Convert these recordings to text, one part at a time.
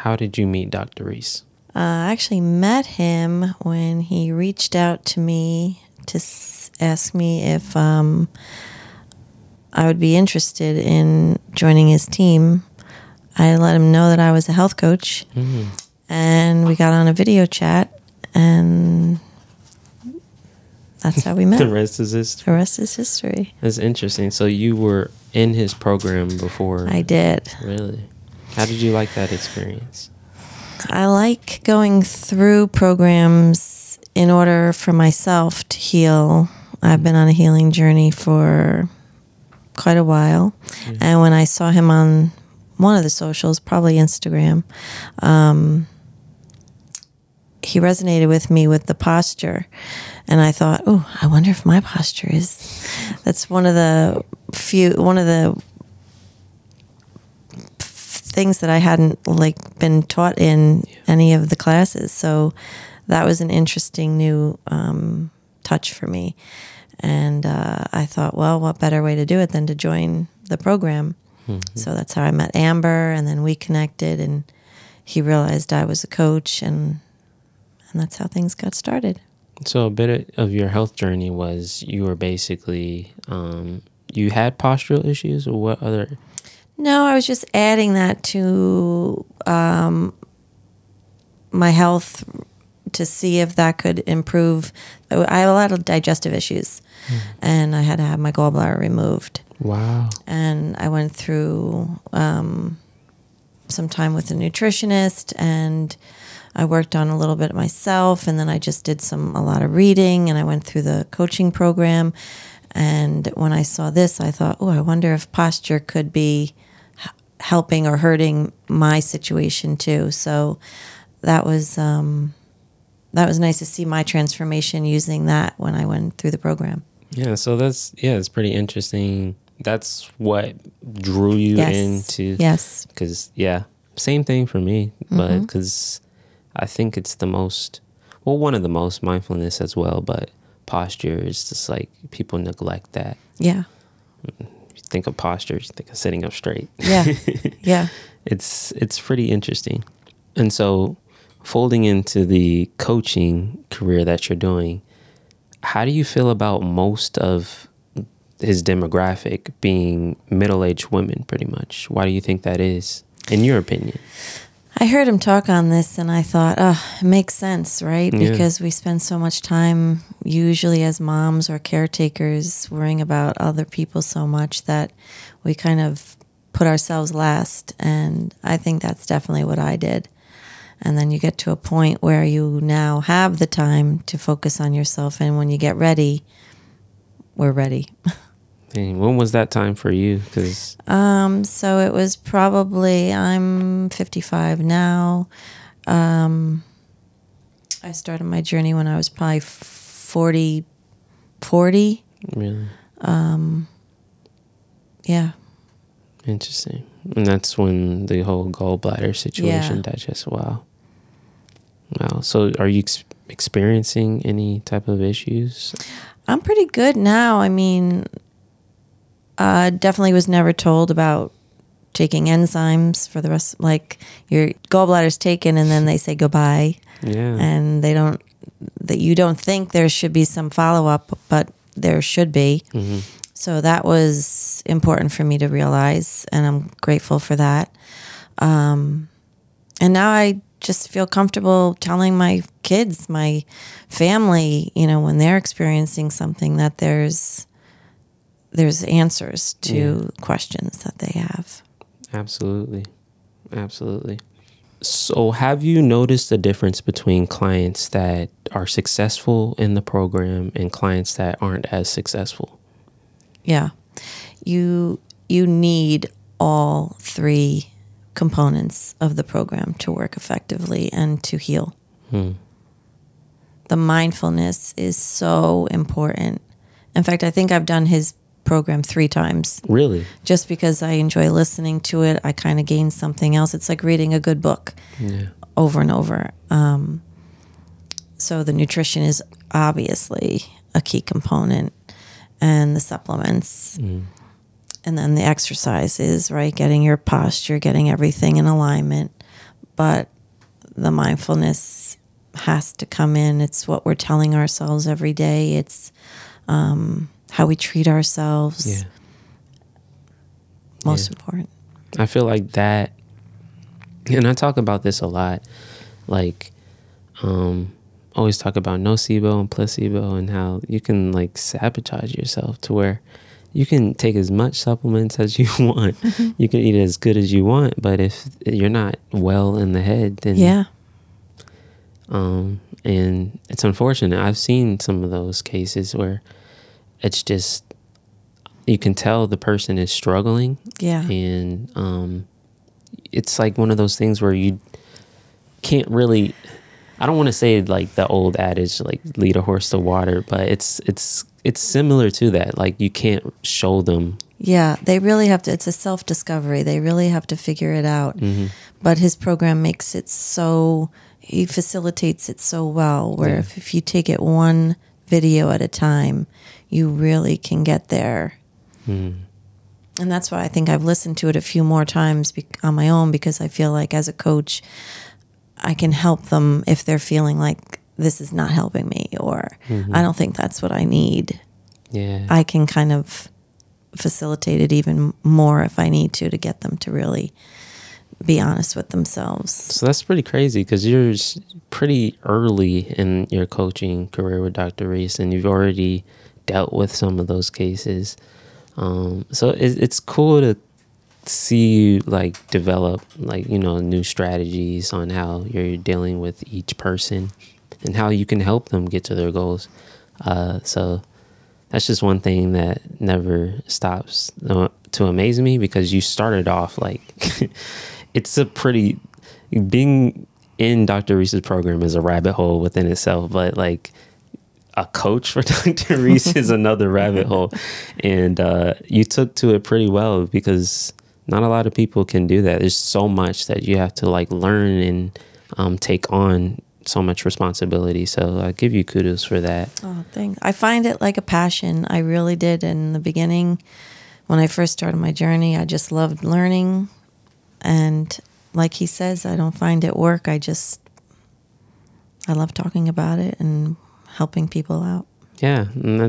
How did you meet Dr. Reese? I actually met him when he reached out to me to ask me if I would be interested in joining his team. I let him know that I was a health coach, and we got on a video chat, and that's how we met. The rest is history. The rest is history. That's interesting. So you were in his program before? I did. Really? How did you like that experience? I like going through programs in order for myself to heal. I've been on a healing journey for quite a while. And when I saw him on one of the socials, probably Instagram, he resonated with me with the posture. And I thought, oh, I wonder if my posture is... That's one of the things that I hadn't been taught in any of the classes. So that was an interesting new touch for me. And I thought, well, what better way to do it than to join the program? So that's how I met Amber, and then we connected, and he realized I was a coach, and that's how things got started. So a bit of your health journey was you were basically, you had postural issues, or what other... No, I was just adding that to my health to see if that could improve. I have a lot of digestive issues, and I had to have my gallbladder removed. Wow. And I went through some time with a nutritionist, and I worked on a little bit myself, and then I just did a lot of reading, and I went through the coaching program. And when I saw this, I thought, oh, I wonder if posture could be helping or hurting my situation too. So that was nice to see my transformation using that when I went through the program. Yeah, so it's pretty interesting. That's what drew you into... Yes. Because, same thing for me, but because I think it's one of the most mindfulness as well, but posture is just people neglect that. Yeah. You think of posture, you think of sitting up straight. Yeah. Yeah. It's pretty interesting. And so folding into the coaching career that you're doing, how do you feel about most of his demographic being middle-aged women, pretty much? Why do you think that is, in your opinion? I heard him talk on this, and I thought, it makes sense, right? Yeah. Because we spend so much time, usually as moms or caretakers, worrying about other people so much that we kind of put ourselves last. And I think that's definitely what I did. And then you get to a point where you now have the time to focus on yourself. And when you get ready, we're ready. And when was that time for you? So it was probably, I'm 55 now. I started my journey when I was probably 40. Really? Yeah. Interesting. And that's when the whole gallbladder situation, that just, wow. So are you experiencing any type of issues? I'm pretty good now. I mean, definitely was never told about taking enzymes for the rest. Your gallbladder's taken and then they say goodbye. Yeah. And you don't think there should be some follow-up, but there should be. So that was important for me to realize, and I'm grateful for that. And now I just feel comfortable telling my kids, my family, when they're experiencing something, that there's answers to questions that they have. Absolutely. So have you noticed a difference between clients that are successful in the program and clients that aren't as successful? Yeah. You need all three components of the program to work effectively and to heal. The mindfulness is so important. In fact, I think I've done his program 3 times. Really? Just because I enjoy listening to it, I kind of gain something else. It's like reading a good book over and over. So the nutrition is obviously a key component, and the supplements. And then the exercises, right? Getting your posture, getting everything in alignment. but the mindfulness has to come in. It's what we're telling ourselves every day. It's how we treat ourselves. Yeah. Most important. I feel like that, and I talk about this a lot, like, always talk about nocebo and placebo and how you can like sabotage yourself to where you can take as much supplements as you want. You can eat as good as you want, but if you're not well in the head, then and it's unfortunate. I've seen some of those cases where it's just, you can tell the person is struggling. Yeah. And it's like one of those things where you can't really, I don't want to say like the old adage, like lead a horse to water, but it's similar to that. Like you can't show them. Yeah, they really have to, it's a self-discovery. They really have to figure it out. But his program makes it so, he facilitates it so well, where if you take it one video at a time, you really can get there. And that's why I think I've listened to it a few more times on my own, because I feel like as a coach, I can help them if they're feeling like this is not helping me, or I don't think that's what I need. Yeah. I can kind of facilitate it even more if I need to get them to really be honest with themselves. So that's pretty crazy, because you're pretty early in your coaching career with Dr. Reese, and you've already dealt with some of those cases. So it's cool to see you like develop like, you know, new strategies on how you're dealing with each person and how you can help them get to their goals. So that's just one thing that never stops to amaze me, because you started off like it's a pretty, being in Dr. Reese's program is a rabbit hole within itself, but like a coach for Dr. Reese is another rabbit hole. And you took to it pretty well, because not a lot of people can do that. There's so much that you have to like learn and take on so much responsibility. So I give you kudos for that. Oh, thanks. I find it like a passion. I really did. In the beginning, when I first started my journey, I just loved learning. And like he says, I don't find it work. I love talking about it and helping people out. Yeah. And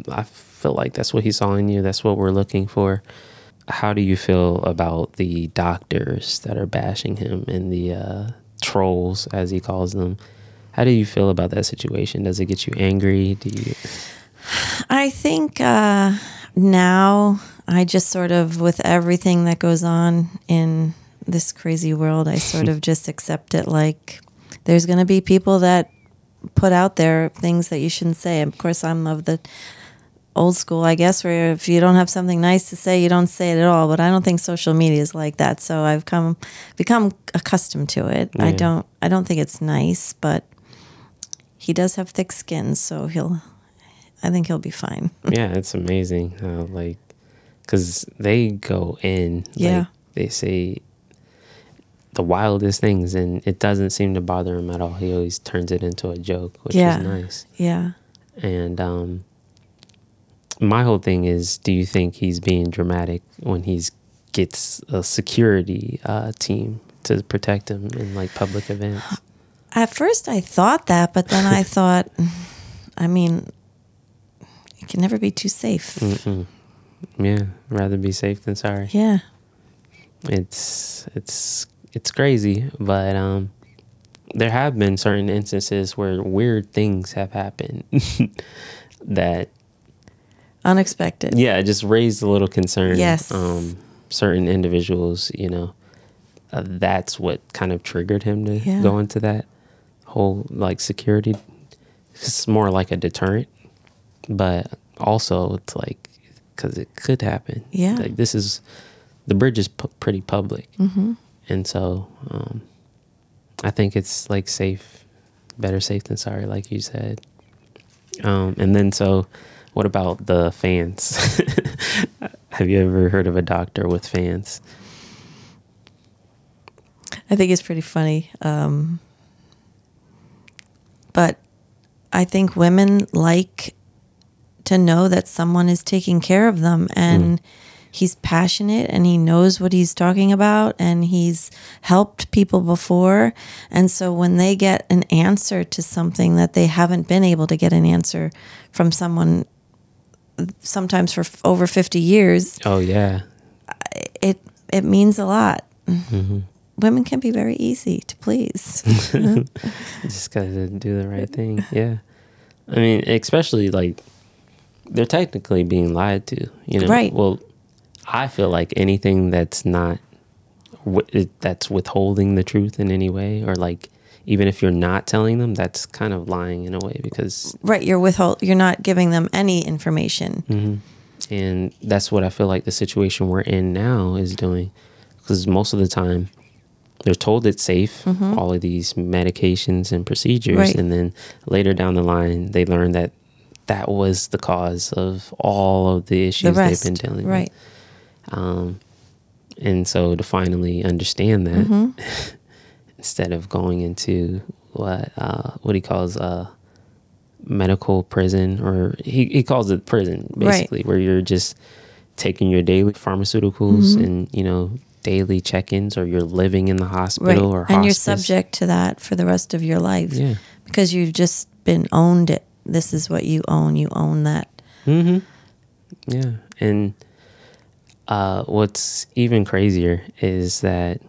I feel like that's what he saw in you. That's what we're looking for. How do you feel about the doctors that are bashing him and the trolls, as he calls them? How do you feel about that situation? Does it get you angry? I think now I just sort of, with everything that goes on in this crazy world, I sort of just accept it. Like, there's going to be people that put out there things that you shouldn't say. Of course, I'm of the old school, I guess, where if you don't have something nice to say, you don't say it at all. But I don't think social media is like that. So I've become accustomed to it. Yeah. I don't think it's nice, but he does have thick skin, so I think he'll be fine. Yeah, it's amazing how, like, because they go in, like, they say the wildest things, and it doesn't seem to bother him at all. He always turns it into a joke, which is nice. Yeah. And my whole thing is, do you think he's being dramatic when he gets a security team to protect him in like public events? At first I thought that, but then I thought, I mean, you can never be too safe. Yeah, rather be safe than sorry. Yeah. It's crazy, but there have been certain instances where weird things have happened that unexpected. Yeah, it just raised a little concern. Yes. Certain individuals, you know, that's what kind of triggered him to go into that whole like security. It's more like a deterrent, but also it's like, because it could happen. Yeah. Like the bridge is pretty public. And so I think it's like better safe than sorry, like you said. And then so what about the fans? Have you ever heard of a doctor with fans? I think it's pretty funny. But I think women like to know that someone is taking care of them. And he's passionate and he knows what he's talking about, and he's helped people before. And so when they get an answer to something that they haven't been able to get an answer from someone, sometimes for over 50 years. Oh, yeah. It means a lot. Mm-hmm. Women can be very easy to please. Just gotta do the right thing. Yeah. I mean, especially like they're technically being lied to, you know? Right. Well, I feel like anything that's not, that's withholding the truth in any way, or like, even if you're not telling them, that's kind of lying in a way, because right, you're not giving them any information. Mm-hmm. And that's what I feel like the situation we're in now is doing, because most of the time they're told it's safe, mm-hmm. all of these medications and procedures, right. And then later down the line they learn that that was the cause of all of the issues they've been dealing right. with. And so to finally understand that, mm-hmm. instead of going into what he calls medical prison, or he calls it prison, basically, right. Where you're just taking your daily pharmaceuticals, mm-hmm. and, you know, daily check-ins, or you're living in the hospital, right. Or hospice. And you're subject to that for the rest of your life. Yeah. Because you've just been owned it. This is what you own. You own that. Mm-hmm. Yeah. And what's even crazier is that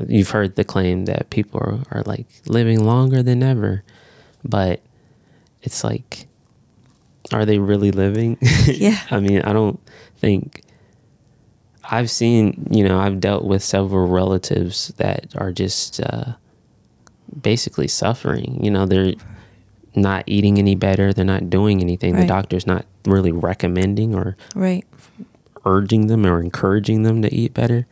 you've heard the claim that people are like living longer than ever, but it's like, are they really living? Yeah. I mean, I don't think I've seen, you know, I've dealt with several relatives that are just basically suffering. You know, they're not eating any better. They're not doing anything. Right. The doctor's not really recommending or right. urging them or encouraging them to eat better.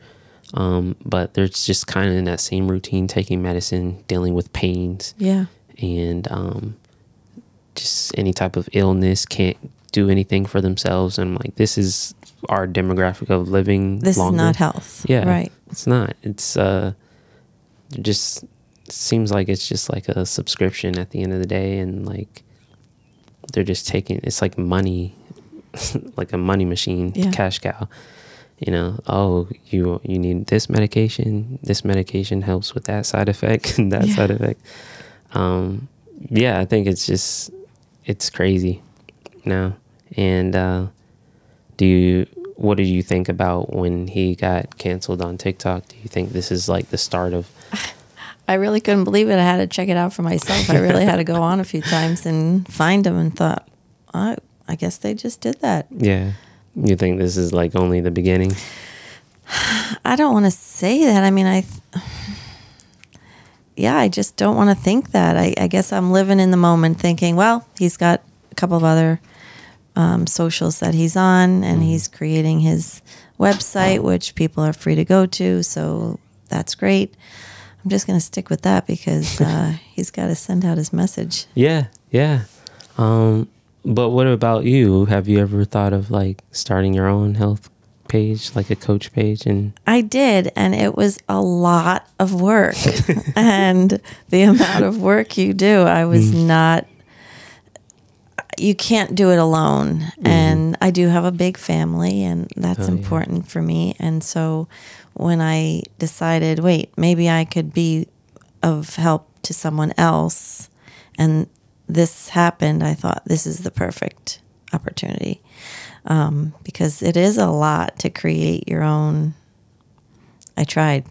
But they're just kind of in that same routine, taking medicine, dealing with pains. Yeah. And just any type of illness, can't do anything for themselves. And I'm like, this is our demographic of living this longer. Is not health. Yeah. Right. It's not. It's just seems like it's just like a subscription at the end of the day. And like, they're just taking, it's like money, like a money machine, yeah. Cash cow. You know, oh, you need this medication. This medication helps with that side effect and that, yeah. Side effect. Yeah, I think it's crazy now. And what did you think about when he got canceled on TikTok? Do you think this is like the start of? I really couldn't believe it. I had to check it out for myself. I really had to go on a few times and find him, and thought, I guess they just did that. Yeah. You think this is like only the beginning? I don't want to say that. I mean, I just don't want to think that. I guess I'm living in the moment thinking, well, he's got a couple of other socials that he's on, and he's creating his website, which people are free to go to. So that's great. I'm just going to stick with that because he's got to send out his message. Yeah. Yeah. But what about you? Have you ever thought of like starting your own health page, like a coach page? And I did, and it was a lot of work. And the amount of work you do, I was not, you can't do it alone. Mm-hmm. And I do have a big family, and that's important for me. And so when I decided, wait, maybe I could be of help to someone else, and this happened, I thought this is the perfect opportunity, because it is a lot to create your own. I tried.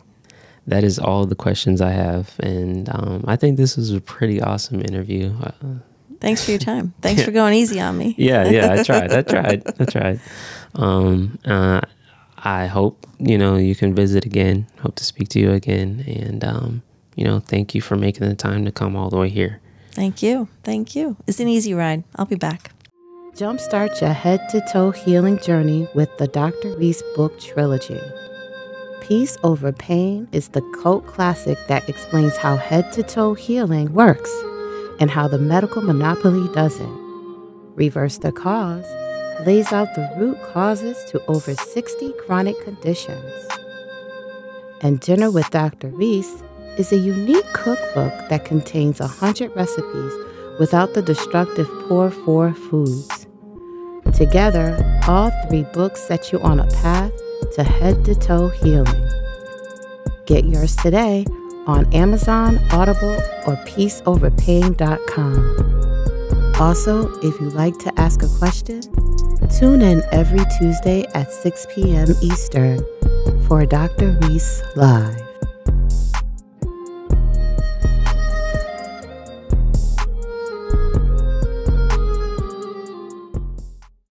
That is all the questions I have, and I think this was a pretty awesome interview. Thanks for your time. Thanks for going easy on me. Yeah, I tried. I hope, you can visit again. Hope to speak to you again, and thank you for making the time to come all the way here. Thank you. It's an easy ride. I'll be back. Jumpstart your head-to-toe healing journey with the Dr. Reese book trilogy. Peace Over Pain is the cult classic that explains how head-to-toe healing works and how the medical monopoly doesn't. Reverse the Cause lays out the root causes to over 60 chronic conditions. And Dinner with Dr. Reese is a unique cookbook that contains 100 recipes without the destructive poor 4 foods. Together, all 3 books set you on a path to head-to-toe healing. Get yours today on Amazon, Audible, or peaceoverpain.com. Also, if you'd like to ask a question, tune in every Tuesday at 6 p.m. Eastern for Dr. Reese Live.